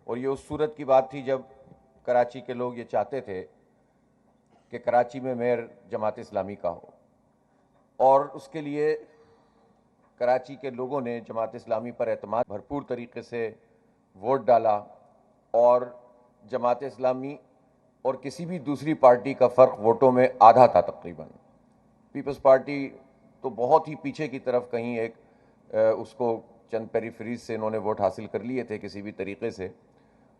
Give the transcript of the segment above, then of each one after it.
और ये उस सूरत की बात थी जब कराची के लोग ये चाहते थे कि कराची में मेयर जमात इस्लामी का हो, और उसके लिए कराची के लोगों ने जमात इस्लामी पर एतमाद भरपूर तरीके से वोट डाला, और जमात इस्लामी और किसी भी दूसरी पार्टी का फ़र्क वोटों में आधा था तकरीबन। पीपल्स पार्टी तो बहुत ही पीछे की तरफ कहीं एक उसको चंद पेरीफ्रीज से इन्होंने वोट हासिल कर लिए थे किसी भी तरीके से,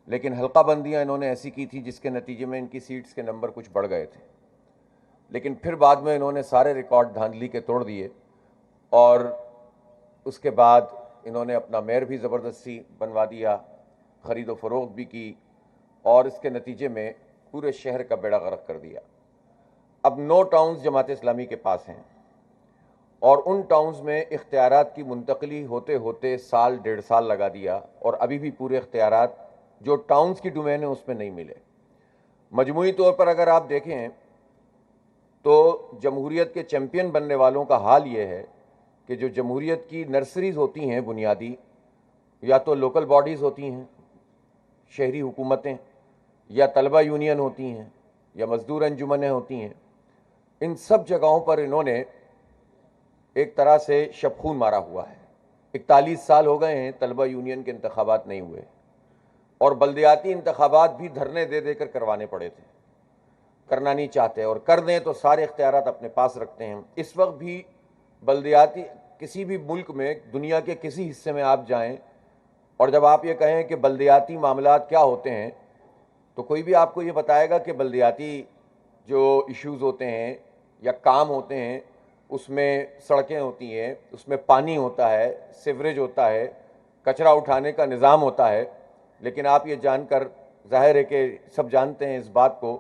लेकिन हल्का बंदियाँ इन्होंने ऐसी की थी जिसके नतीजे में इनकी सीट्स के नंबर कुछ बढ़ गए थे। लेकिन फिर बाद में इन्होंने सारे रिकॉर्ड धांधली के तोड़ दिए, और उसके बाद इन्होंने अपना मेयर भी ज़बरदस्ती बनवा दिया, ख़रीदो फ़रोख्त भी की, और इसके नतीजे में पूरे शहर का बेड़ा गर्क कर दिया। अब 9 टाउन्स जमात इस्लामी के पास हैं, और उन टाउन्स में इख्तियारात की मुंतकली होते होते साल 1.5 साल लगा दिया, और अभी भी पूरे इख्तियारात जो टाउन्स की डोमेन है उसमें नहीं मिले। मजमूई तौर पर अगर आप देखें तो जमहूरियत के चैम्पियन बनने वालों का हाल ये है कि जो जमहूरियत की नर्सरीज़ होती हैं बुनियादी, या तो लोकल बॉडीज़ होती हैं, शहरी हुकूमतें, या तलबा यूनियन होती हैं, या मज़दूर अंजुमनें होती हैं, इन सब जगहों पर इन्होंने एक तरह से शबखून मारा हुआ है। 41 साल हो गए हैं तलबा यूनियन के इंतखाबात नहीं हुए, और बल्दियाती इंतखाबात भी धरने दे देकर करवाने पड़े थे। करना नहीं चाहते, और कर दें तो सारे इख्तियारात अपने पास रखते हैं। इस वक्त भी बल्दियाती किसी भी मुल्क में, दुनिया के किसी हिस्से में आप जाएं, और जब आप ये कहें कि बल्दियाती मामलात क्या होते हैं, तो कोई भी आपको ये बताएगा कि बल्दियाती जो इश्यूज़ होते हैं या काम होते हैं, उसमें सड़कें होती हैं, उसमें पानी होता है, सीवरेज होता है, कचरा उठाने का निज़ाम होता है। लेकिन आप ये जानकर, ज़ाहिर है कि सब जानते हैं इस बात को,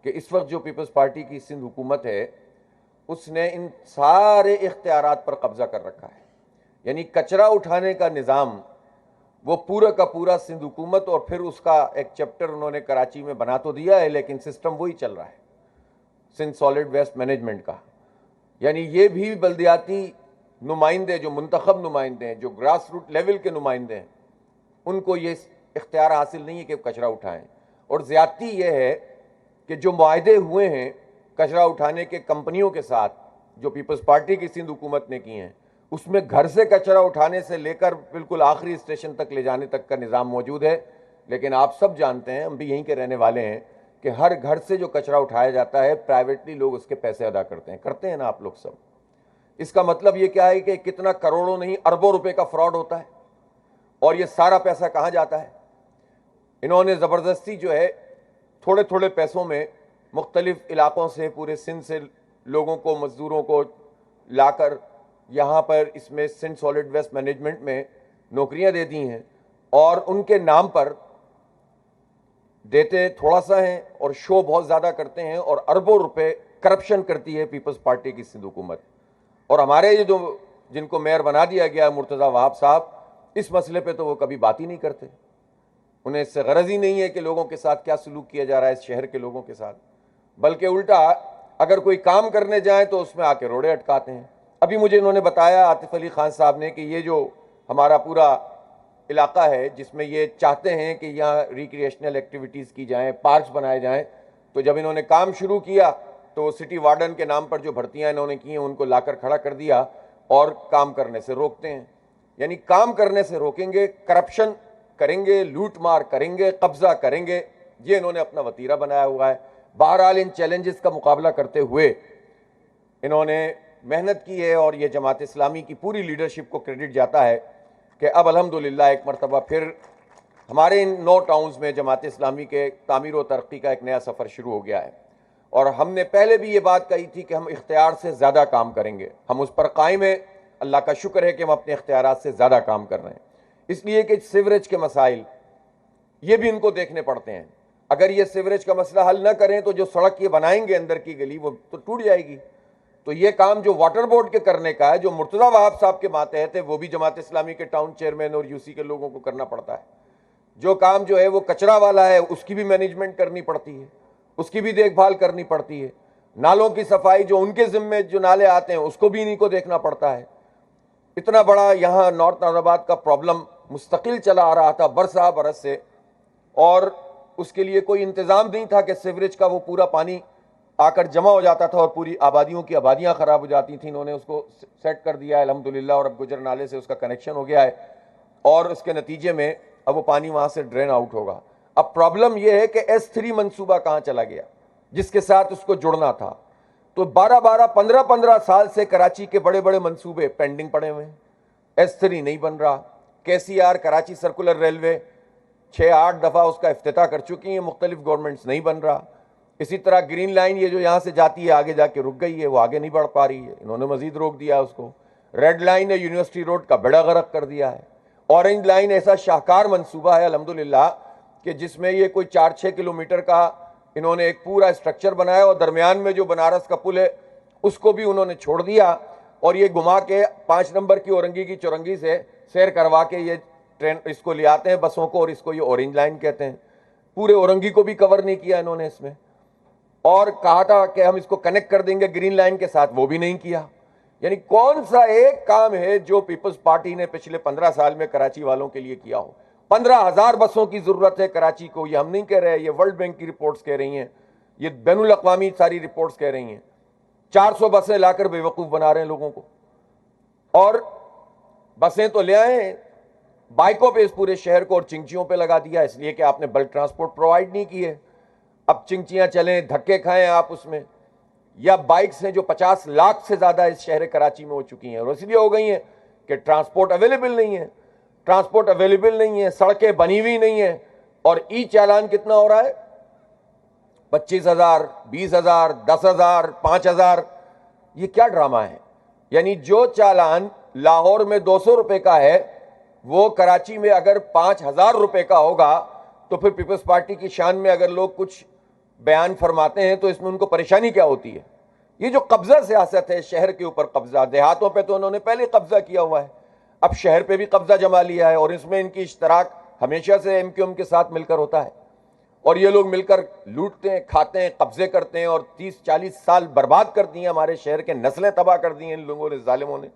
कि इस वक्त जो पीपल्स पार्टी की सिंध हुकूमत है उसने इन सारे इख्तियारात पर कब्ज़ा कर रखा है। यानी कचरा उठाने का निज़ाम वो पूरा का पूरा सिंध हुकूमत, और फिर उसका एक चैप्टर उन्होंने कराची में बना तो दिया है, लेकिन सिस्टम वही चल रहा है सिंध सॉलिड वेस्ट मैनेजमेंट का। यानी ये भी बल्दियाती नुमाइंदे, जो मुंतखब नुमाइंदे हैं, जो ग्रास रूट लेवल के नुमाइंदे हैं, उनको ये इख्तियार हासिल नहीं है कि कचरा उठाएं। और ज़्यादती ये है कि जो मुआहदे हुए हैं कचरा उठाने के कंपनियों के साथ, जो पीपल्स पार्टी की सिंध हुकूमत ने की हैं, उसमें घर से कचरा उठाने से लेकर बिल्कुल आखिरी स्टेशन तक ले जाने तक का निज़ाम मौजूद है। लेकिन आप सब जानते हैं, हम भी यहीं के रहने वाले हैं, कि हर घर से जो कचरा उठाया जाता है प्राइवेटली लोग उसके पैसे अदा करते हैं ना आप लोग सब। इसका मतलब ये क्या है कि कितना करोड़ों नहीं अरबों रुपए का फ्रॉड होता है, और ये सारा पैसा कहाँ जाता है? इन्होंने ज़बरदस्ती जो है थोड़े थोड़े पैसों में मुख्तलिफ इलाकों से, पूरे सिंध से लोगों को, मज़दूरों को लाकर यहाँ पर इसमें सिंध सॉलिड वेस्ट मैनेजमेंट में नौकरियाँ दे दी हैं, और उनके नाम पर देते थोड़ा सा हैं और शो बहुत ज़्यादा करते हैं, और अरबों रुपए करप्शन करती है पीपल्स पार्टी की सिंध हुकूमत। और हमारे ये जो जिनको मेयर बना दिया गया है मुर्तज़ा वहाब साहब, इस मसले पे तो वो कभी बात ही नहीं करते। उन्हें इससे गरज ही नहीं है कि लोगों के साथ क्या सलूक किया जा रहा है, इस शहर के लोगों के साथ, बल्कि उल्टा अगर कोई काम करने जाए तो उसमें आके रोड़े अटकाते हैं। अभी मुझे इन्होंने बताया आतिफ अली खान साहब ने कि ये जो हमारा पूरा इलाका है जिसमें ये चाहते हैं कि यहाँ रिक्रिएशनल एक्टिविटीज़ की जाएँ, पार्क्स बनाए जाएँ, तो जब इन्होंने काम शुरू किया तो सिटी वार्डन के नाम पर जो भर्तियाँ इन्होंने की हैं उनको लाकर खड़ा कर दिया, और काम करने से रोकते हैं। यानी काम करने से रोकेंगे, करप्शन करेंगे, लूट मार करेंगे, कब्जा करेंगे, ये इन्होंने अपना वतीरा बनाया हुआ है। बहरहाल इन चैलेंजेस का मुकाबला करते हुए इन्होंने मेहनत की है, और ये जमात इस्लामी की पूरी लीडरशिप को क्रेडिट जाता है कि अब अल्हम्दुलिल्लाह एक मरतबा फिर हमारे इन 9 टाउन्स में जमात इस्लामी के तामीर व तरक्की का एक नया सफ़र शुरू हो गया है। और हमने पहले भी ये बात कही थी कि हम इख्तियार से ज़्यादा काम करेंगे, हम उस पर कायम हैं। अल्लाह का शुक्र है कि हम अपने इख्तियारात से ज़्यादा काम कर रहे हैं, इसलिए कि सीवरेज के मसाइल ये भी इनको देखने पड़ते हैं। अगर ये सीवरेज का मसला हल न करें तो जो सड़क ये बनाएंगे अंदर की गली वो तो टूट जाएगी। तो ये काम जो वाटर बोर्ड के करने का है, जो मुर्तज़ा वहाब साहब के मातहत है, वो भी जमात इस्लामी के टाउन चेयरमैन और यूसी के लोगों को करना पड़ता है। जो काम जो है वो कचरा वाला है, उसकी भी मैनेजमेंट करनी पड़ती है, उसकी भी देखभाल करनी पड़ती है। नालों की सफाई जो उनके जिम्मे जो नाले आते हैं उसको भी इन्हीं को देखना पड़ता है। इतना बड़ा यहाँ नॉर्थ नाज़ाबाद का प्रॉब्लम मुस्तकिल चला आ रहा था बरसा बरस से, और उसके लिए कोई इंतज़ाम नहीं था कि सीवरेज का वो पूरा पानी आकर जमा हो जाता था और पूरी आबादियों की आबादियां ख़राब हो जाती थी। इन्होंने उसको सेट कर दिया है अल्हम्दुलिल्लाह, और अब गुजर नाले से उसका कनेक्शन हो गया है और उसके नतीजे में अब वो पानी वहाँ से ड्रेन आउट होगा। अब प्रॉब्लम ये है कि S3 मंसूबा कहाँ चला गया जिसके साथ उसको जुड़ना था। तो 12-12, 15-15 साल से कराची के बड़े बड़े मंसूबे पेंडिंग पड़े हुए हैं। S3 नहीं बन रहा। KCR कराची सर्कुलर रेलवे 6-8 दफ़ा उसका इफ्तिताह कर चुकी हैं मुख्तलिफ गवर्नमेंट्स, नहीं बन रहा। इसी तरह ग्रीन लाइन ये जो यहाँ से जाती है आगे जाके रुक गई है, वो आगे नहीं बढ़ पा रही है, इन्होंने मजीद रोक दिया उसको। रेड लाइन है यूनिवर्सिटी रोड का बेड़ा गर्क कर दिया है। ऑरेंज लाइन ऐसा शाहकार मंसूबा है अल्हम्दुलिल्लाह कि जिसमें ये कोई 4-6 किलोमीटर का इन्होंने एक पूरा स्ट्रक्चर बनाया और दरमियान में जो बनारस का पुल है उसको भी उन्होंने छोड़ दिया और ये घुमा के 5 नंबर की औरंगी की चौरंगी से सैर करवा के ये ट्रेन इसको ले आते हैं बसों को, और इसको ये ऑरेंज लाइन कहते हैं। पूरे औरंगी को भी कवर नहीं किया इन्होंने इसमें, और कहा था कि हम इसको कनेक्ट कर देंगे ग्रीन लाइन के साथ, वो भी नहीं किया। यानी कौन सा एक काम है जो पीपल्स पार्टी ने पिछले 15 साल में कराची वालों के लिए किया हो। 15,000 बसों की जरूरत है कराची को, ये हम नहीं कह रहे, ये वर्ल्ड बैंक की रिपोर्ट्स कह रही हैं, ये बैनुल अक़वामी सारी रिपोर्ट्स कह रही हैं। 400 बसें लाकर बेवकूफ बना रहे हैं लोगों को, और बसें तो ले आए बाइकों पे इस पूरे शहर को और चिंचियों पे लगा दिया, इसलिए कि आपने बल्क ट्रांसपोर्ट प्रोवाइड नहीं किए। अब चिंचियां चलें, धक्के खाएं आप उसमें, या बाइक्स हैं जो 50 लाख से ज्यादा इस शहर कराची में हो चुकी हैं, और इसलिए हो गई हैं कि ट्रांसपोर्ट अवेलेबल नहीं है। ट्रांसपोर्ट अवेलेबल नहीं है, सड़कें बनी हुई नहीं है, और ई चालान कितना हो रहा है? 25,000, 20,000, 10,000, 5,000। ये क्या ड्रामा है? यानी जो चालान लाहौर में 200 रुपए का है वो कराची में अगर 5,000 रुपए का होगा तो फिर पीपल्स पार्टी की शान में अगर लोग कुछ बयान फरमाते हैं तो इसमें उनको परेशानी क्या होती है? ये जो कब्जा सियासत है, शहर के ऊपर कब्जा, देहातों पे तो उन्होंने पहले कब्जा किया हुआ है, अब शहर पे भी कब्जा जमा लिया है, और इसमें इनकी इश्तराक हमेशा से MQM के साथ मिलकर होता है, और ये लोग मिलकर लूटते हैं, खाते हैं, कब्जे करते हैं, और 30-40 साल बर्बाद कर दिए हमारे शहर के, नस्लें तबाह कर दी हैं इन लोगों ने, जालिमों ने,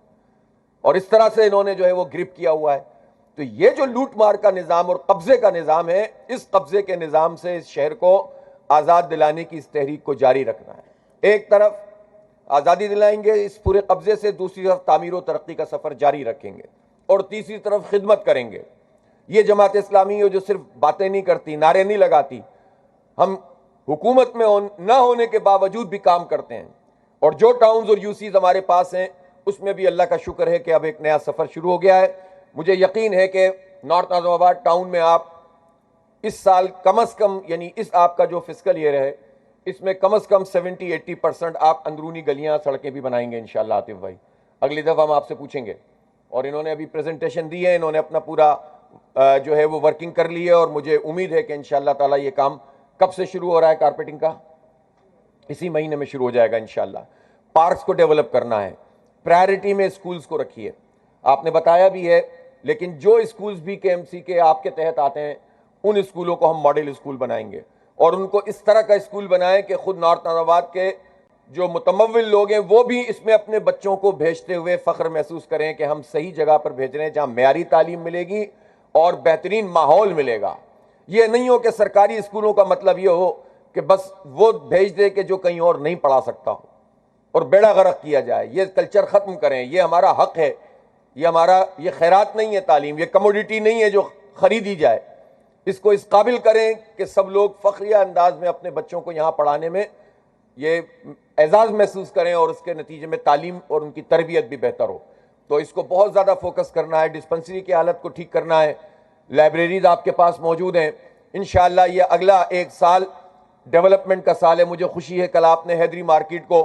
और इस तरह से इन्होंने जो है वो ग्रिप किया हुआ है। तो ये जो लूट मार का निज़ाम और कब्जे का निज़ाम है, इस कब्जे के निज़ाम से इस शहर को आज़ाद दिलाने की इस तहरीक को जारी रखना है। एक तरफ आज़ादी दिलाएंगे इस पूरे कब्जे से, दूसरी तरफ तामीर व तरक्की का सफ़र जारी रखेंगे, और तीसरी तरफ खिदमत करेंगे। ये जमात इस्लामी जो सिर्फ बातें नहीं करती, नारे नहीं लगाती, हम हुकूमत में ना होने के बावजूद भी काम करते हैं, और जो टाउन्स और यूसीज हमारे पास हैं उसमें भी अल्लाह का शुक्र है कि अब एक नया सफ़र शुरू हो गया है। मुझे यकीन है कि नॉर्थ आज़माबाद टाउन में आप इस साल कम से कम, यानी इस आपका जो फिस्कल ईयर है, इसमें कम से कम 70-80% आप अंदरूनी गलियां सड़कें भी बनाएंगे इंशाल्लाह। आतिफ भाई, अगली दफ़ा हम आपसे पूछेंगे, और इन्होंने अभी प्रेजेंटेशन दी है, इन्होंने अपना पूरा जो है वो वर्किंग कर ली है, और मुझे उम्मीद है कि इंशाल्लाह ताला ये काम कब से शुरू हो रहा है, कारपेटिंग का इसी महीने में शुरू हो जाएगा इंशाल्लाह। पार्क्स को डेवलप करना है, प्रायोरिटी में स्कूल्स को रखिए, आपने बताया भी है, लेकिन जो स्कूल्स भी KMC के आपके तहत आते हैं उन स्कूलों को हम मॉडल स्कूल बनाएंगे, और उनको इस तरह का स्कूल बनाएं कि खुद नॉर्थ आज़माबाद के जो मुतमव्विल लोग हैं वो भी इसमें अपने बच्चों को भेजते हुए फ़ख्र महसूस करें कि हम सही जगह पर भेज रहे हैं जहाँ मेयारी तालीम मिलेगी और बेहतरीन माहौल मिलेगा। ये नहीं हो कि सरकारी स्कूलों का मतलब ये हो कि बस वो भेज दे कि जो कहीं और नहीं पढ़ा सकता हो और बेड़ा गर्क किया जाए। ये कल्चर ख़त्म करें, ये हमारा हक है, ये खैरात नहीं है तालीम, ये कमोडिटी नहीं है जो ख़रीदी जाए। इसको इस काबिल करें कि सब लोग फ़ख्रिया अंदाज में अपने बच्चों को यहाँ पढ़ाने में ये एजाज़ महसूस करें, और उसके नतीजे में तालीम और उनकी तरबियत भी बेहतर हो। तो इसको बहुत ज़्यादा फोकस करना है, डिस्पेंसरी की हालत को ठीक करना है, लाइब्रेरीज आपके पास मौजूद हैं। इंशाअल्लाह ये अगला एक साल डेवलपमेंट का साल है। मुझे खुशी है कल आपने हैदरी मार्केट को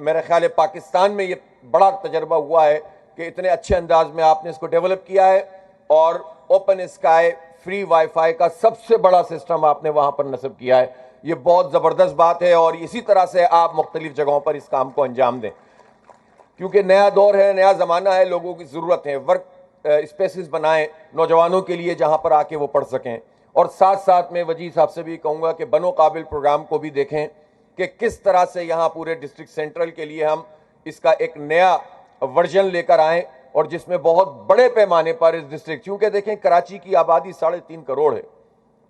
मेरा ख्याल है पाकिस्तान में ये बड़ा तजर्बा हुआ है कि इतने अच्छे अंदाज में आपने इसको डेवलप किया है, और ओपन स्काई फ्री वाईफाई का सबसे बड़ा सिस्टम आपने वहां पर नस्ब किया है। ये बहुत ज़बरदस्त बात है, और इसी तरह से आप मुख्तलिफ जगहों पर इस काम को अंजाम दें, क्योंकि नया दौर है, नया ज़माना है, लोगों की ज़रूरत है। वर्क स्पेसेस बनाएं नौजवानों के लिए जहां पर आके वो पढ़ सकें, और साथ साथ में वजी साहब से भी कहूँगा कि बनो काबिल प्रोग्राम को भी देखें कि किस तरह से यहाँ पूरे डिस्ट्रिक्ट सेंट्रल के लिए हम इसका एक नया वर्जन लेकर आएँ, और जिसमें बहुत बड़े पैमाने पर इस डिस्ट्रिक्ट, क्योंकि देखें कराची की आबादी 3.5 करोड़ है,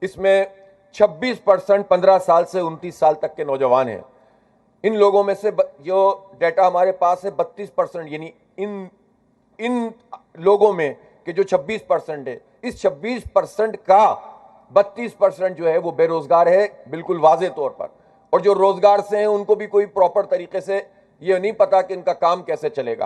इसमें 26% 15 साल से 29 साल तक के नौजवान हैं। इन लोगों में से जो डेटा हमारे पास है 32%, यानी इन लोगों में के जो 26% है, इस 26% का 32% जो है वो बेरोजगार है, बिल्कुल वाजे तौर पर। और जो रोजगार से हैं उनको भी कोई प्रॉपर तरीके से ये नहीं पता कि इनका काम कैसे चलेगा।